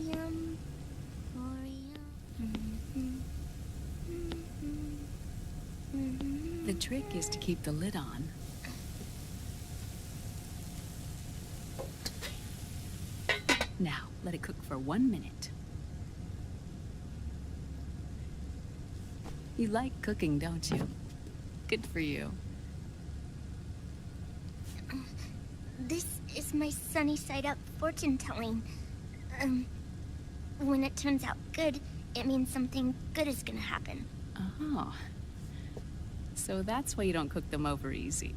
Thorium. The trick is to keep the lid on. Now, let it cook for 1 minute. You like cooking, don't you? Good for you. This is my sunny side up fortune telling. When it turns out good, it means something good is gonna happen. Oh. So that's why you don't cook them over easy.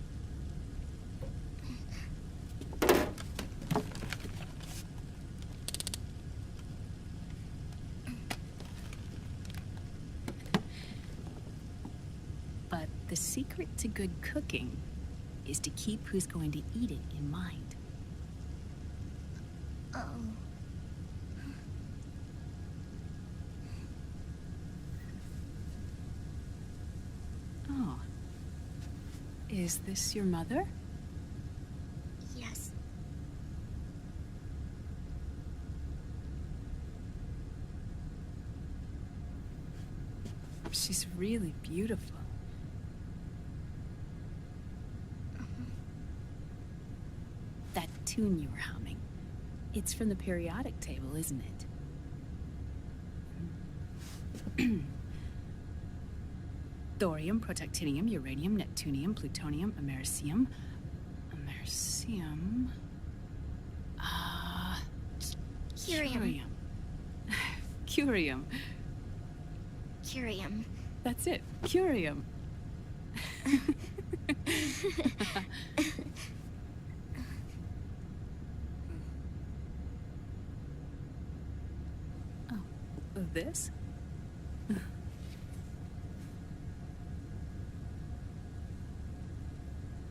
But the secret to good cooking is to keep who's going to eat it in mind. Oh. Oh. Is this your mother? Yes. She's really beautiful. That tune you were humming, it's from the periodic table, isn't it? Thorium, protactinium, uranium, neptunium, plutonium, americium. Americium. Curium. Curium. Curium. That's it. Curium. Oh, this?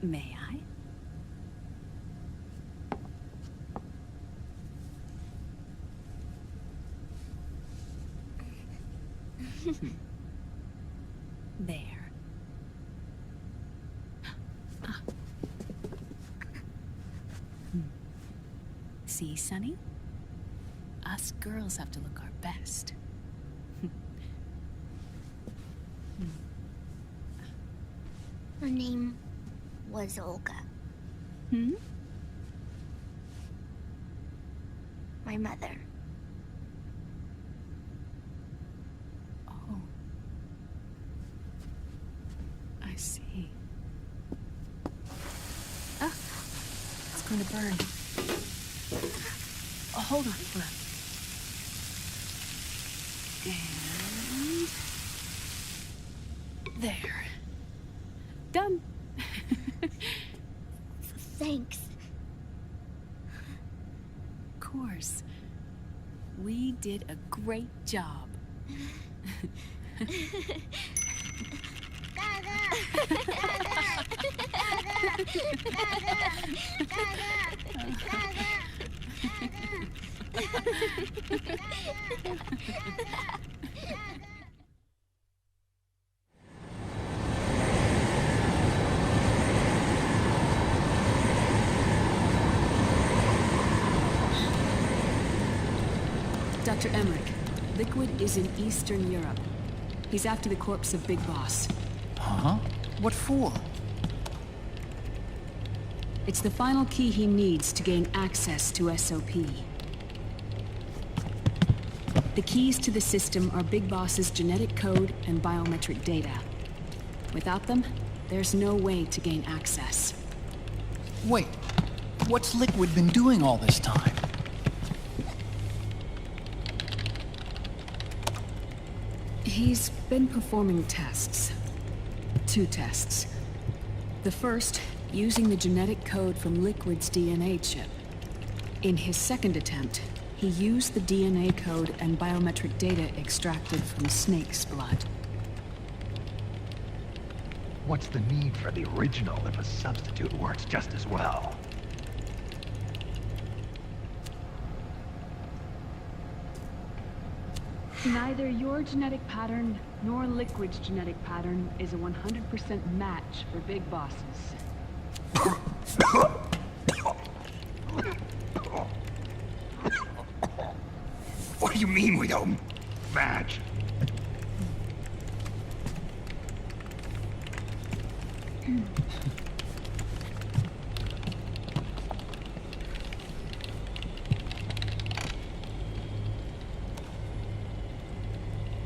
May I? There. See, Sonny? Us girls have to look our best. Her name was Olga. Hmm? My mother. Oh. I see. Ah! It's going to burn. Oh, hold on, hold on. And... there. Done. Thanks. Of course. We did a great job. Dr. Emmerich, Liquid is in Eastern Europe. He's after the corpse of Big Boss. Huh? What for? It's the final key he needs to gain access to SOP. The keys to the system are Big Boss's genetic code and biometric data. Without them, there's no way to gain access. Wait, what's Liquid been doing all this time? He's been performing tests. 2 tests. The first, using the genetic code from Liquid's DNA chip. In his second attempt, he used the DNA code and biometric data extracted from Snake's blood. What's the need for the original if a substitute works just as well? Neither your genetic pattern nor Liquid's genetic pattern is a 100% match for Big Bosses. What do you mean we don't match?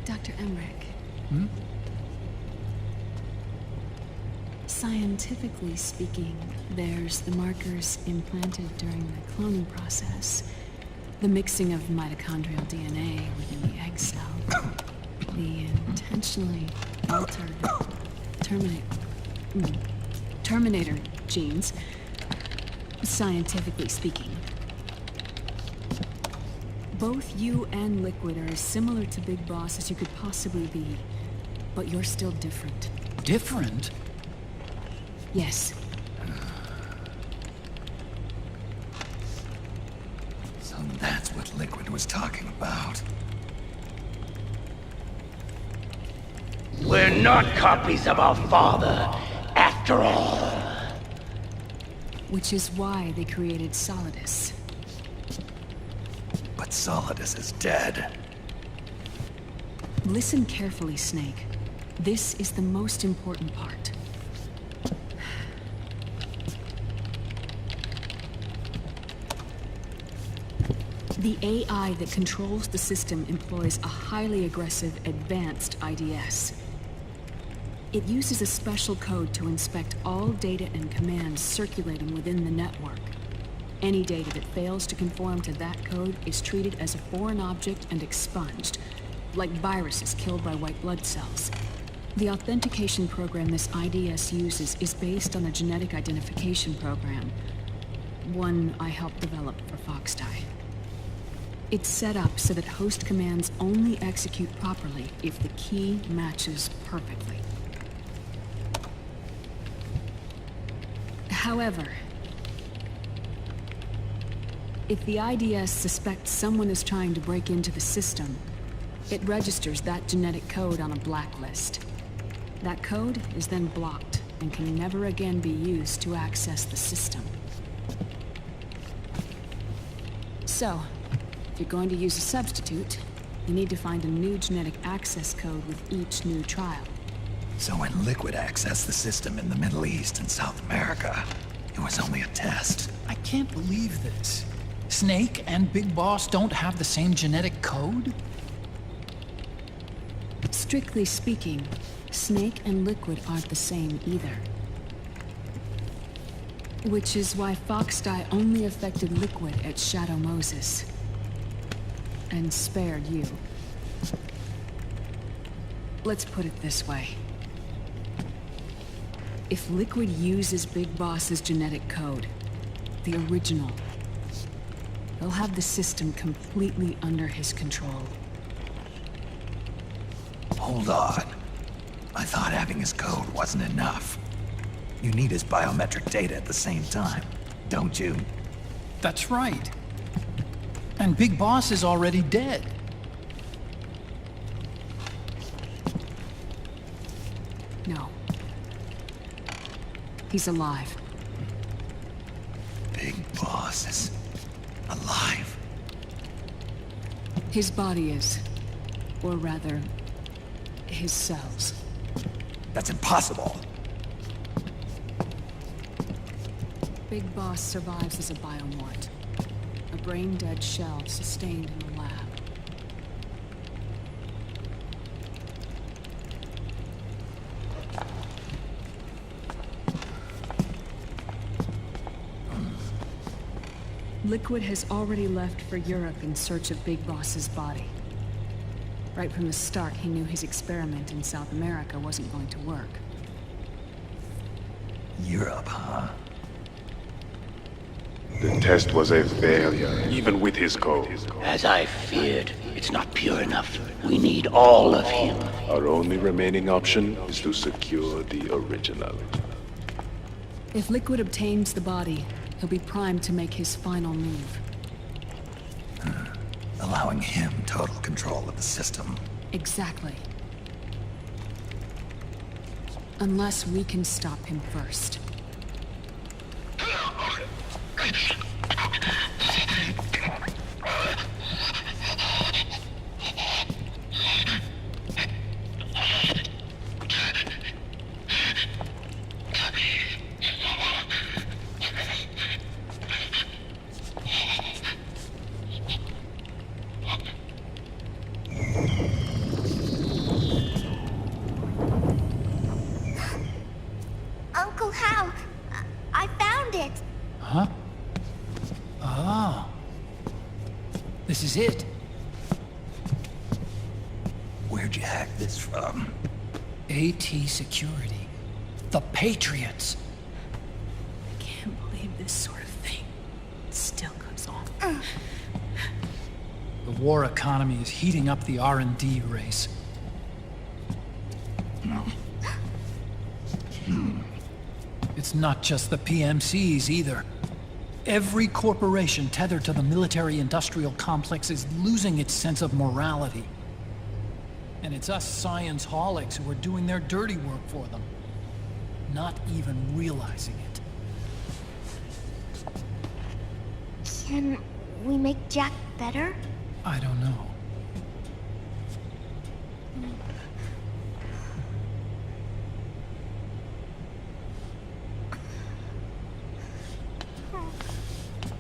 Dr. Emmerich. Hmm? Scientifically speaking, there's the markers implanted during the cloning process, the mixing of mitochondrial DNA within the egg cell, the intentionally altered terminator genes, scientifically speaking. Both you and Liquid are as similar to Big Boss as you could possibly be, but you're still different. Different? Yes. So that's what Liquid was talking about. We're not copies of our father, after all. Which is why they created Solidus. But Solidus is dead. Listen carefully, Snake. This is the most important part. The AI that controls the system employs a highly aggressive, advanced IDS. It uses a special code to inspect all data and commands circulating within the network. Any data that fails to conform to that code is treated as a foreign object and expunged, like viruses killed by white blood cells. The authentication program this IDS uses is based on a genetic identification program, one I helped develop for Foxdie. It's set up so that host commands only execute properly if the key matches perfectly. However, if the IDS suspects someone is trying to break into the system, it registers that genetic code on a blacklist. That code is then blocked and can never again be used to access the system. So, if you're going to use a substitute, you need to find a new genetic access code with each new trial. So when Liquid accessed the system in the Middle East and South America, it was only a test. I can't believe this. Snake and Big Boss don't have the same genetic code? Strictly speaking, Snake and Liquid aren't the same either. Which is why Foxdie only affected Liquid at Shadow Moses. And spared you. Let's put it this way. If Liquid uses Big Boss's genetic code, the original, he'll have the system completely under his control. Hold on. I thought having his code wasn't enough. You need his biometric data at the same time, don't you? That's right. And Big Boss is already dead. No. He's alive. Big Boss is alive. His body is. Or rather, his cells. That's impossible. Big Boss survives as a biomort. A brain-dead shell sustained in the lab. Liquid has already left for Europe in search of Big Boss's body. Right from the start, he knew his experiment in South America wasn't going to work. Europe, huh? The test was a failure, even with his code. As I feared, it's not pure enough. We need all of him. Our only remaining option is to secure the original. If Liquid obtains the body, he'll be primed to make his final move. Allowing him total control of the system. Exactly. Unless we can stop him first. it. Where'd you hack this from? AT Security. The Patriots. I can't believe this sort of thing still goes on. The war economy is heating up the R&D race. It's not just the PMCs either. Every corporation tethered to the military-industrial complex is losing its sense of morality. And it's us science-holics who are doing their dirty work for them, not even realizing it. Can we make Jack better? I don't know.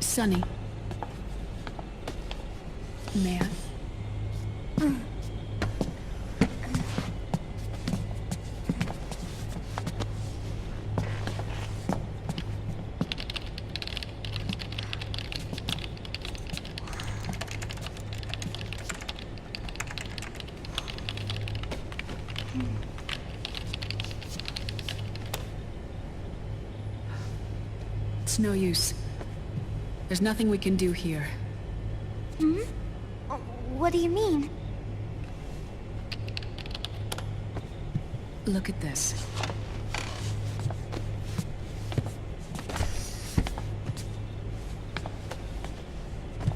Sonny. May I? It's no use. There's nothing we can do here. What do you mean? Look at this.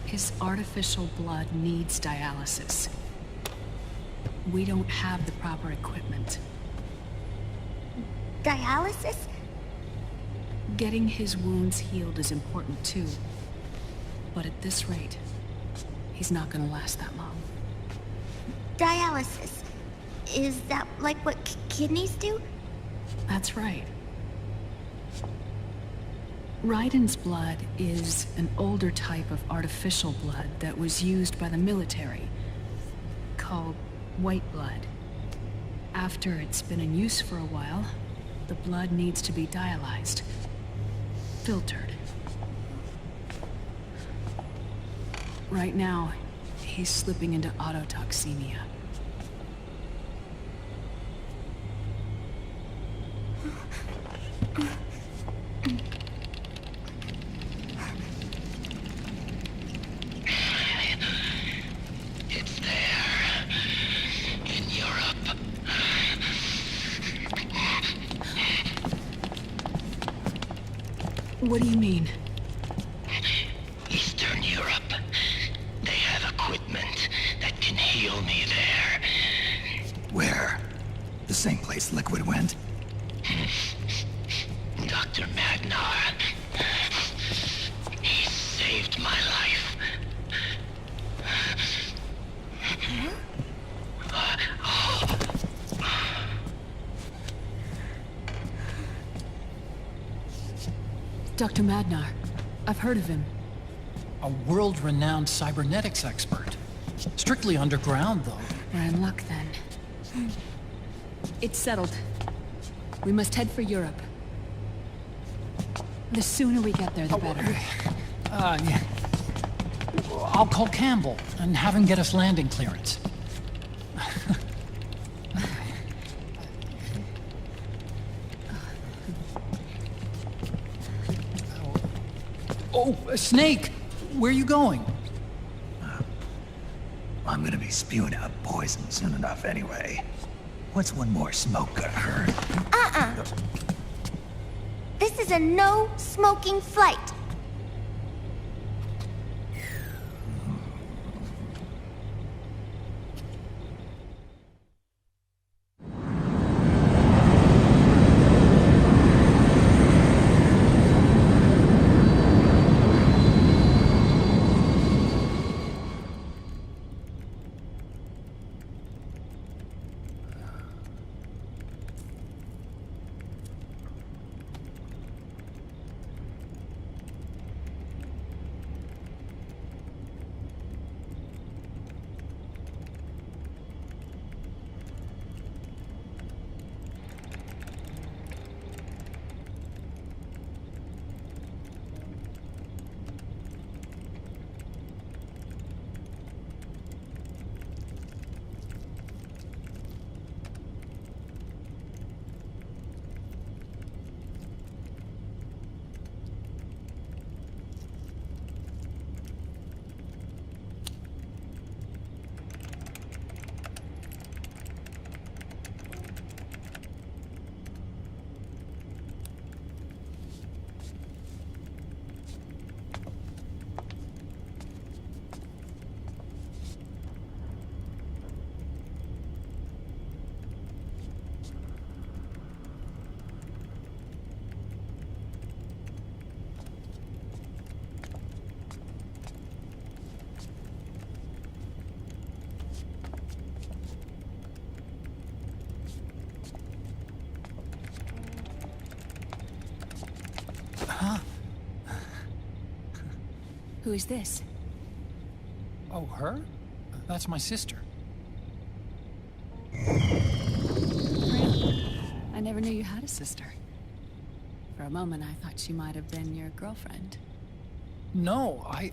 His artificial blood needs dialysis. We don't have the proper equipment. Dialysis? Getting his wounds healed is important too. But at this rate, he's not gonna last that long. Dialysis. Is that like what kidneys do? That's right. Raiden's blood is an older type of artificial blood that was used by the military, called white blood. After it's been in use for a while, the blood needs to be dialyzed, filtered. Right now, he's slipping into autotoxemia. It's there. In Europe. What do you mean? Eastern Europe. They have equipment that can heal me there. Where? The same place Liquid went? Dr. Magnar. He saved my life. Dr. Madnar. I've heard of him. A world-renowned cybernetics expert. Strictly underground, though. We're in luck then. It's settled. We must head for Europe. The sooner we get there, the better. Yeah. I'll call Campbell and have him get us landing clearance. Oh, Snake! Where are you going? I'm gonna be spewing out poison soon enough anyway. What's one more smoke gonna hurt? This is a no-smoking flight. Who is this? Oh, her? That's my sister. Really? I never knew you had a sister. For a moment, I thought she might have been your girlfriend. No, I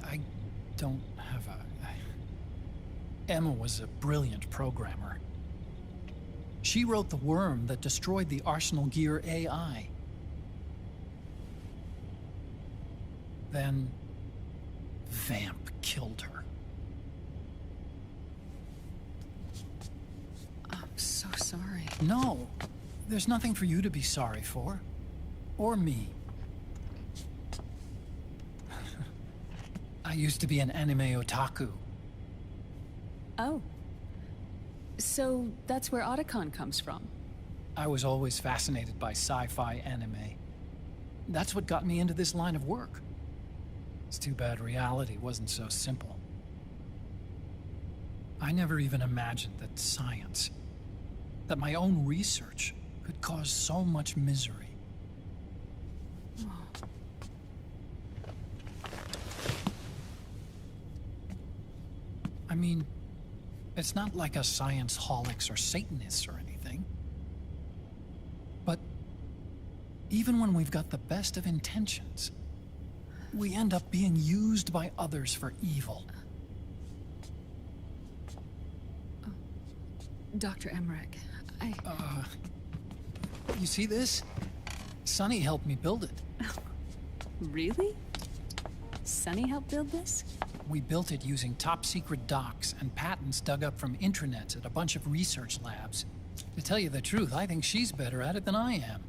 don't have a... Emma was a brilliant programmer. She wrote the worm that destroyed the Arsenal Gear AI. Then... Vamp killed her. I'm so sorry. No, there's nothing for you to be sorry for. Or me. I used to be an anime otaku. Oh. So that's where Otacon comes from. I was always fascinated by sci-fi anime. That's what got me into this line of work. It's too bad reality wasn't so simple. I never even imagined that science, that my own research, could cause so much misery. I mean, it's not like us science-holics or Satanists or anything. But even when we've got the best of intentions, we end up being used by others for evil. Dr. Emmerich, You see this? Sonny helped me build it. Really? Sunny helped build this? We built it using top-secret docs and patents dug up from intranets at a bunch of research labs. To tell you the truth, I think she's better at it than I am.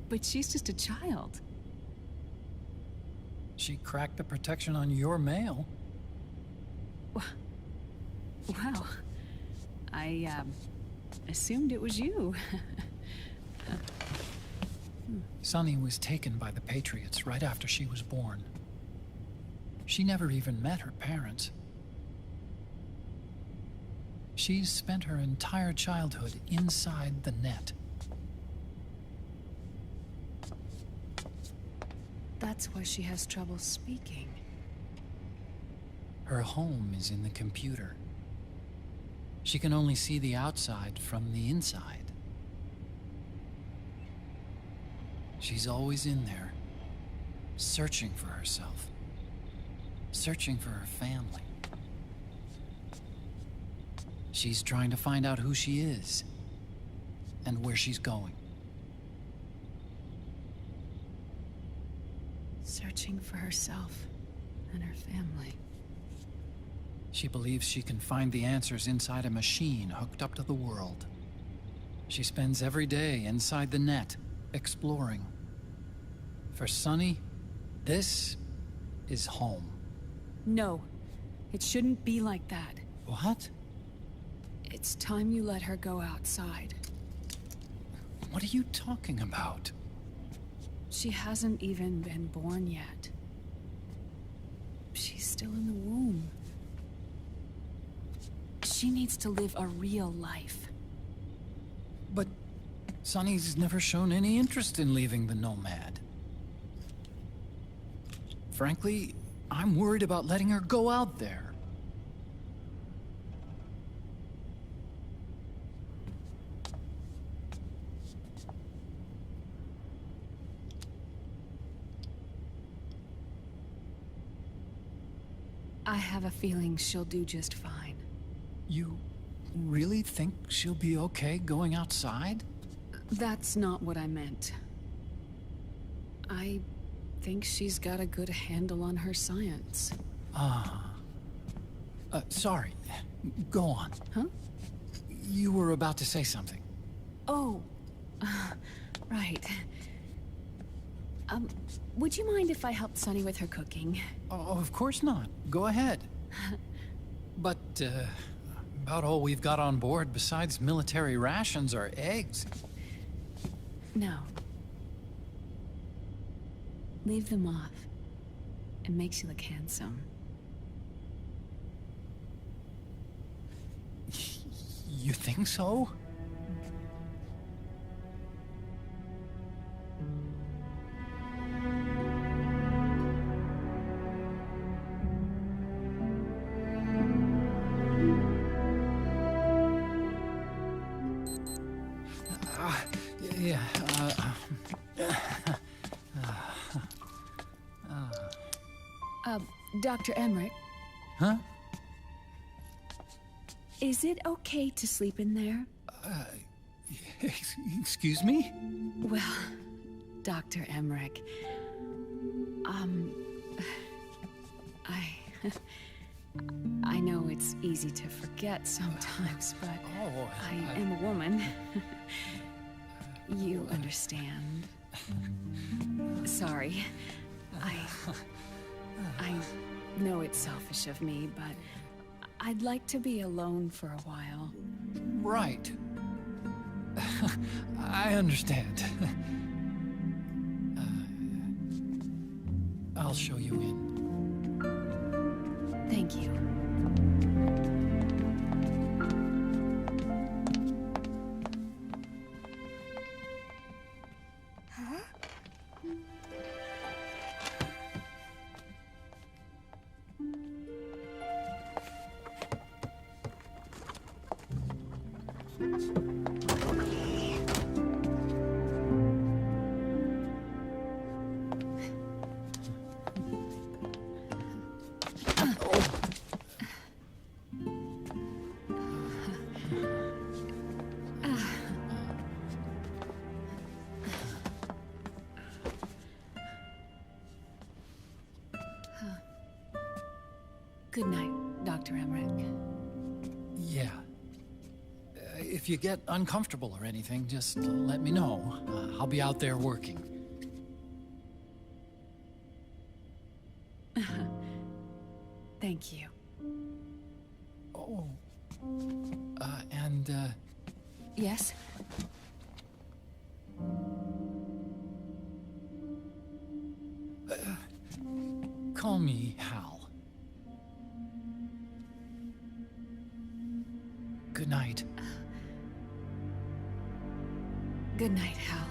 But she's just a child. She cracked the protection on your mail. Wow. I, assumed it was you. Sunny was taken by the Patriots right after she was born. She never even met her parents. She's spent her entire childhood inside the net. That's why she has trouble speaking. Her home is in the computer. She can only see the outside from the inside. She's always in there, searching for herself, searching for her family. She's trying to find out who she is and where she's going. Searching for herself and her family. She believes she can find the answers inside a machine hooked up to the world. She spends every day inside the net, exploring. For Sunny, this is home. No, it shouldn't be like that. What? It's time you let her go outside. What are you talking about? She hasn't even been born yet. She's still in the womb. She needs to live a real life. But Sunny's never shown any interest in leaving the Nomad. Frankly, I'm worried about letting her go out there. I have a feeling she'll do just fine. You really think she'll be okay going outside? That's not what I meant. I think she's got a good handle on her science. Sorry. Go on. Huh? You were about to say something. Oh, right. Would you mind if I helped Sunny with her cooking? Oh, of course not. Go ahead. But, about all we've got on board besides military rations are eggs. No. Leave them off. It makes you look handsome. You think so? Dr. Emmerich, Huh? is it okay to sleep in there? Excuse me? Well, Dr. Emmerich, I know it's easy to forget sometimes, but I am a woman. You understand. Sorry. I know it's selfish of me, but I'd like to be alone for a while. Right. I understand. I'll show you in. Thank you. Good night, Dr. Emmerich. Yeah. If you get uncomfortable or anything, just let me know. I'll be out there working. Thank you. Oh. And, Yes? call me Hal. Good night. Good night, Hal.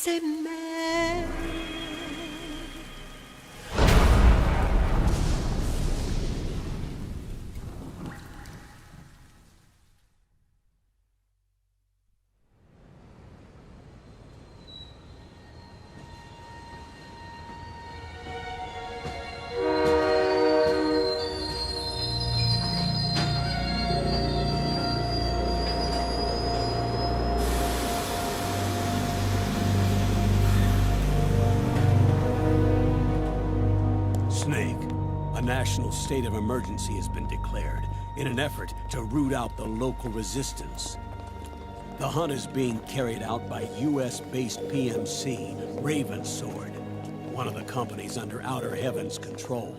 C'est mais Snake, a national state of emergency has been declared in an effort to root out the local resistance. The hunt is being carried out by US-based PMC, Ravensword, one of the companies under Outer Heaven's control.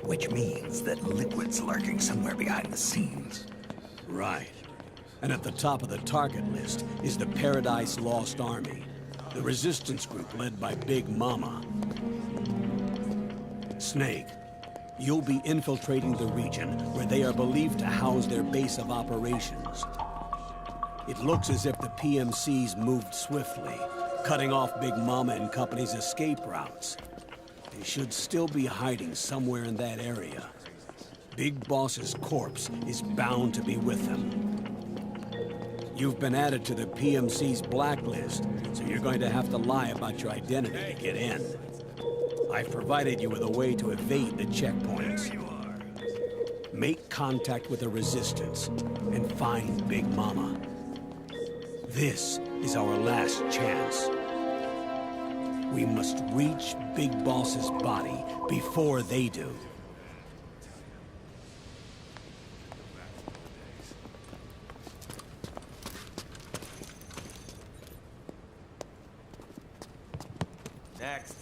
Which means that Liquid's lurking somewhere behind the scenes. Right. And at the top of the target list is the Paradise Lost Army, the resistance group led by Big Mama. Snake, you'll be infiltrating the region where they are believed to house their base of operations. It looks as if the PMCs moved swiftly, cutting off Big Mama and company's escape routes. They should still be hiding somewhere in that area. Big Boss's corpse is bound to be with them. You've been added to the PMC's blacklist, so you're going to have to lie about your identity to get in. I've provided you with a way to evade the checkpoints. Make contact with the Resistance and find Big Mama. This is our last chance. We must reach Big Boss's body before they do. Next.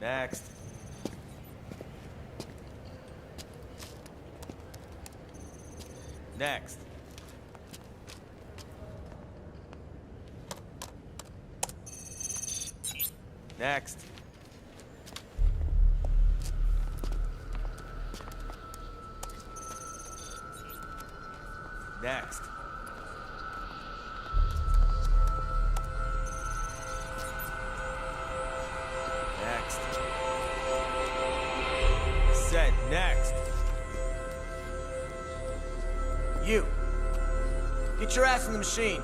Next. Next. Next. Next. Next. I said next. You. Get your ass in the machine.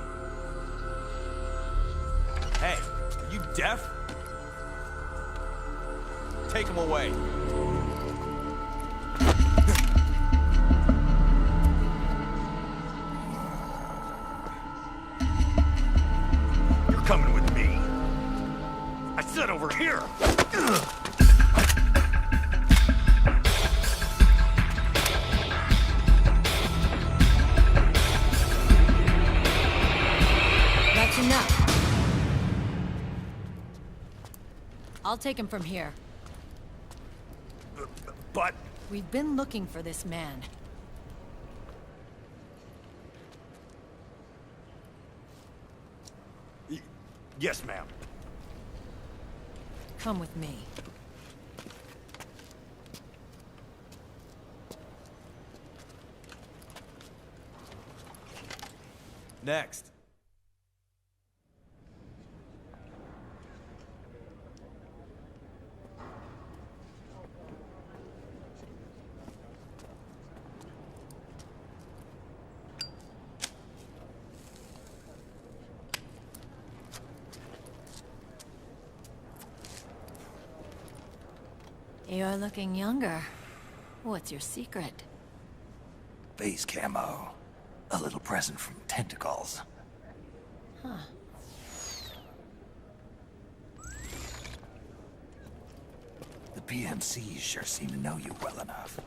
Hey, are you deaf? Take him away. You're coming with me. I said over here. That's enough. I'll take him from here. But... We've been looking for this man. Yes, ma'am. Come with me. Next. You're looking younger. What's your secret? Base camo. A little present from tentacles. Huh. The PMCs sure seem to know you well enough.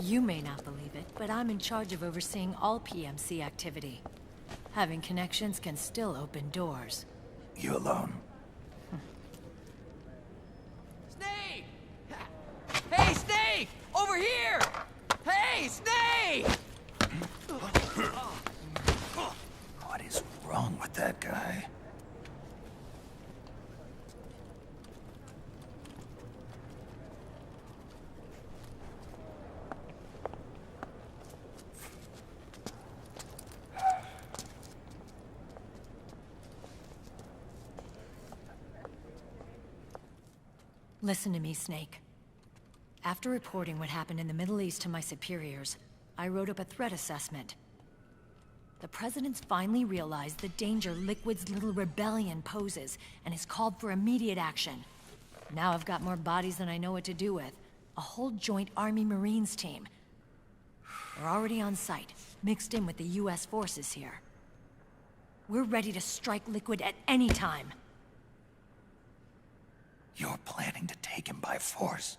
You may not believe it, but I'm in charge of overseeing all PMC activity. Having connections can still open doors. You alone? Snake! Hey, Snake! Over here! Hey, Snake! What is wrong with that guy? Listen to me, Snake. After reporting what happened in the Middle East to my superiors, I wrote up a threat assessment. The President's finally realized the danger Liquid's little rebellion poses, and has called for immediate action. Now I've got more bodies than I know what to do with. A whole joint Army-Marines team. We're already on site, mixed in with the US forces here. We're ready to strike Liquid at any time. You're planning to take him by force?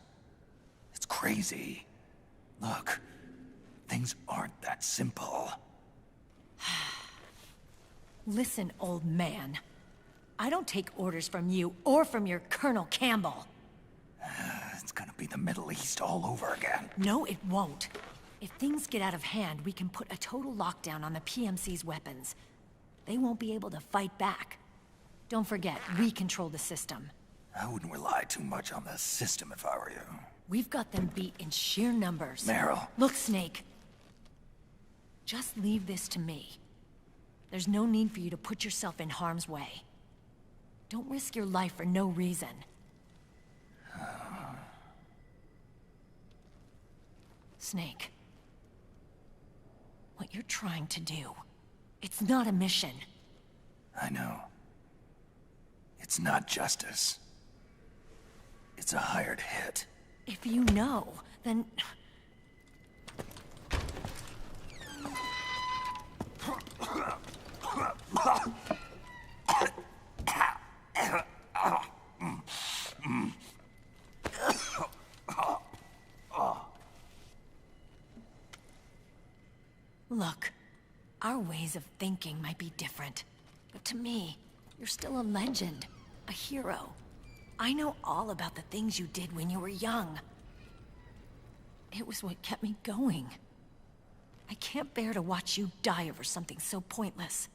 It's crazy. Look, things aren't that simple. Listen, old man. I don't take orders from you or from your Colonel Campbell. It's gonna be the Middle East all over again. No, it won't. If things get out of hand, we can put a total lockdown on the PMC's weapons. They won't be able to fight back. Don't forget, we control the system. I wouldn't rely too much on the system if I were you. We've got them beat in sheer numbers. Meryl. Look, Snake. Just leave this to me. There's no need for you to put yourself in harm's way. Don't risk your life for no reason. Snake. What you're trying to do, it's not a mission. I know. It's not justice. It's a hired hit. If you know, then... Our ways of thinking might be different, but to me, you're still a legend, a hero. I know all about the things you did when you were young. It was what kept me going. I can't bear to watch you die over something so pointless.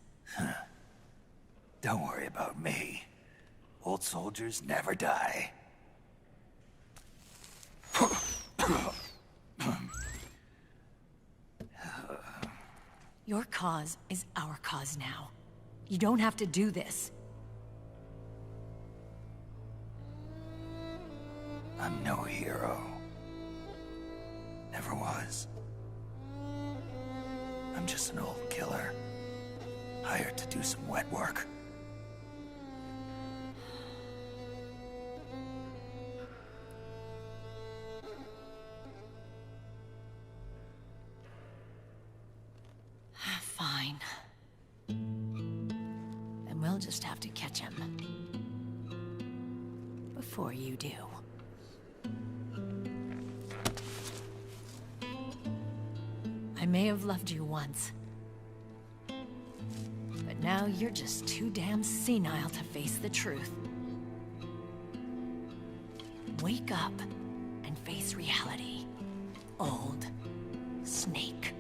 Don't worry about me. Old soldiers never die. Your cause is our cause now. You don't have to do this. I'm no hero. Never was. I'm just an old killer, hired to do some wet work. Fine. Then we'll just have to catch him. Before you do. I may have loved you once. But now you're just too damn senile to face the truth. Wake up and face reality. Old Snake.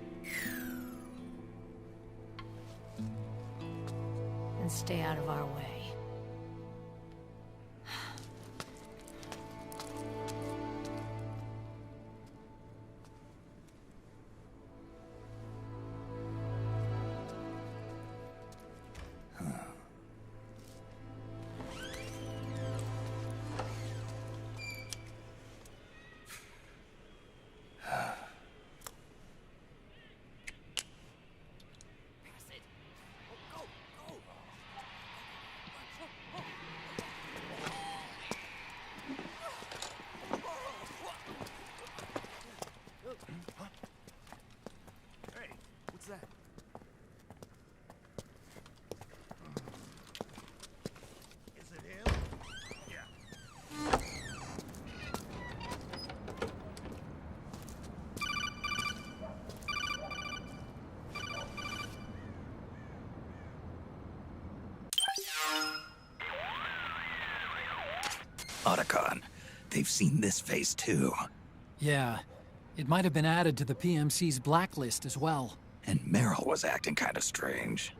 And stay out of our way. Otacon, they've seen this face too. Yeah, it might have been added to the PMC's blacklist as well. And Meryl was acting kind of strange.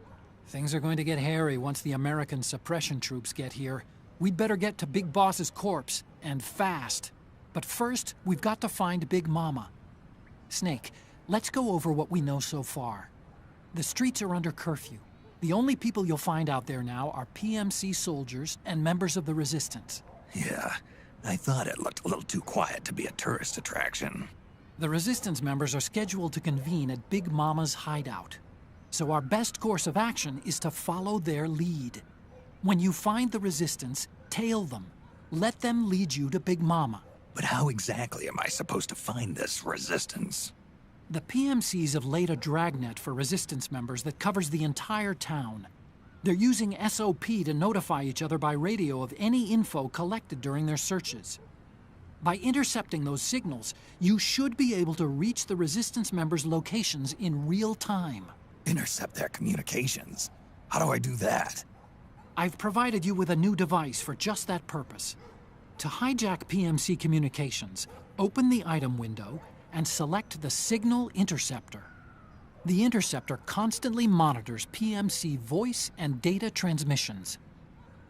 Things are going to get hairy once the American suppression troops get here. We'd better get to Big Boss's corpse, and fast. But first, we've got to find Big Mama. Snake, let's go over what we know so far. The streets are under curfew. The only people you'll find out there now are PMC soldiers and members of the Resistance. Yeah, I thought it looked a little too quiet to be a tourist attraction. The Resistance members are scheduled to convene at Big Mama's hideout. So our best course of action is to follow their lead. When you find the Resistance, tail them. Let them lead you to Big Mama. But how exactly am I supposed to find this Resistance? The PMCs have laid a dragnet for Resistance members that covers the entire town. They're using SOP to notify each other by radio of any info collected during their searches. By intercepting those signals, you should be able to reach the Resistance members' locations in real time. Intercept their communications? How do I do that? I've provided you with a new device for just that purpose. To hijack PMC communications, open the item window and select the Signal Interceptor. The interceptor constantly monitors PMC voice and data transmissions.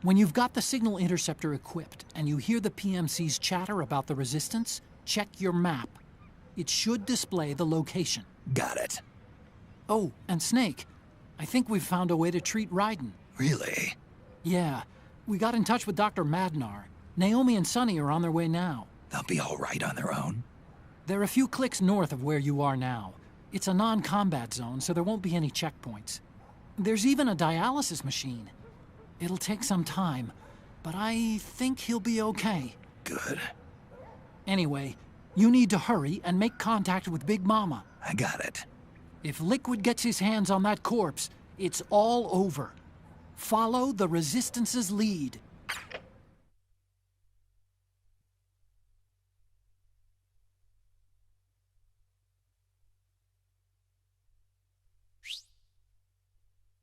When you've got the Signal Interceptor equipped and you hear the PMC's chatter about the Resistance, check your map. It should display the location. Got it. Oh, and Snake, I think we've found a way to treat Raiden. Really? Yeah, we got in touch with Dr. Madnar. Naomi and Sonny are on their way now. They'll be all right on their own? They're a few clicks north of where you are now. It's a non-combat zone, so there won't be any checkpoints. There's even a dialysis machine. It'll take some time, but I think he'll be okay. Good. Anyway, you need to hurry and make contact with Big Mama. I got it. If Liquid gets his hands on that corpse, it's all over. Follow the Resistance's lead.